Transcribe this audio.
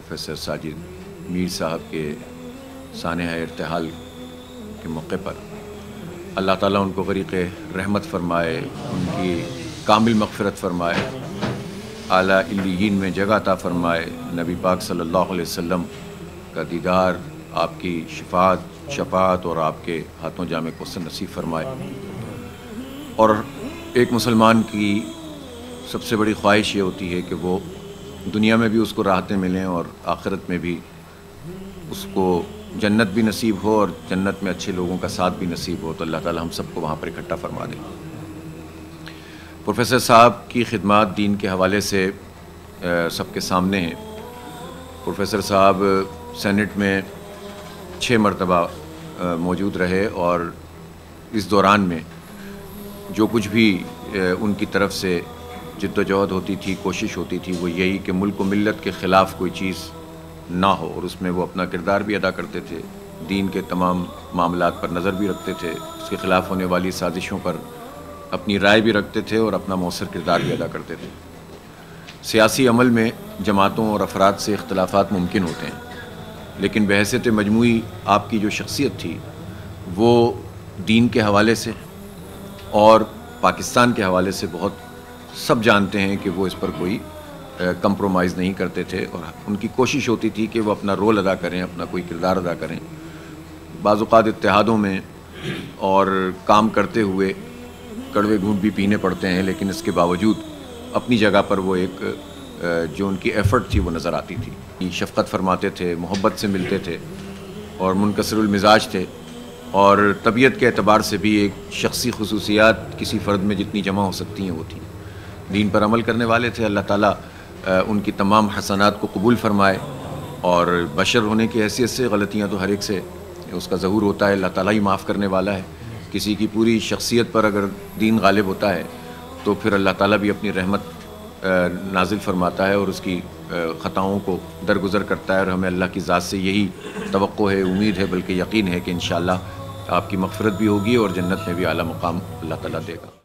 Professor Sajid Mir साहब के सानह इर्तिहाल के मौके पर अल्लाह ताला उनको ग़रीक़ रहमत फ़रमाए, उनकी कामिल मग़फ़िरत फ़रमाए, आला इल्लियीन में जगह अता फ़रमाए, नबी पाक सल्लल्लाहु अलैहि वसल्लम का दीदार, आपकी शफ़ाअत और आपके हाथों जामे कौसर नसीब फ़रमाए। और एक मुसलमान की सबसे बड़ी ख्वाहिश ये होती है कि वो दुनिया में भी उसको राहतें मिलें और आखिरत में भी उसको जन्नत भी नसीब हो और जन्नत में अच्छे लोगों का साथ भी नसीब हो। तो अल्लाह ताला हम सबको वहाँ पर इकट्ठा फरमा दे। प्रोफेसर साहब की खिदमत दीन के हवाले से सबके सामने हैं। प्रोफेसर साहब सेनेट में 6 मरतबा मौजूद रहे और इस दौरान में जो कुछ भी उनकी तरफ से जिद्दोजहद होती थी, कोशिश होती थी, वो यही कि मुल्क व मिल्लत के ख़िलाफ़ कोई चीज़ ना हो, और उसमें वो अपना किरदार भी अदा करते थे। दीन के तमाम मामलात पर नज़र भी रखते थे, उसके ख़िलाफ़ होने वाली साजिशों पर अपनी राय भी रखते थे और अपना मौसर किरदार भी अदा करते थे। सियासी अमल में जमातों और अफराद से इख्तलाफात मुमकिन होते हैं, लेकिन बहैसियत मजमूई आपकी जो शख्सियत थी वो दीन के हवाले से और पाकिस्तान के हवाले से बहुत सब जानते हैं कि वो इस पर कोई कंप्रोमाइज़ नहीं करते थे और उनकी कोशिश होती थी कि वो अपना रोल अदा करें, अपना कोई किरदार अदा करें। बाज़ औक़ात इत्तेहादों में और काम करते हुए कड़वे घूंट भी पीने पड़ते हैं, लेकिन इसके बावजूद अपनी जगह पर वो एक जो उनकी एफ़र्ट थी वो नज़र आती थी। शफ़क़त फरमाते थे, मोहब्बत से मिलते थे और मुनकसिरुल मिज़ाज थे, और तबीयत के एतबार से भी एक शख्सी खुसूसियात किसी फ़र्द में जितनी जमा हो सकती हैं वो थी। दीन पर अमल करने वाले थे। अल्लाह ताला उनकी तमाम हसनात को कबूल फ़रमाए, और बशर होने की हैसियत से गलतियाँ तो हर एक से उसका ज़हूर होता है, अल्लाह ताला ही माफ़ करने वाला है। किसी की पूरी शख्सियत पर अगर दीन गालिब होता है तो फिर अल्लाह ताला भी अपनी रहमत नाजिल फ़रमाता है और उसकी ख़ताओं को दरगुज़र करता है। और हमें अल्लाह की ज़ात से यही तवक्को है, उम्मीद है, बल्कि यकीन है कि इंशाअल्लाह आपकी मग़फ़िरत भी होगी और जन्नत में भी आला मुक़ाम अल्लाह ताला देगा।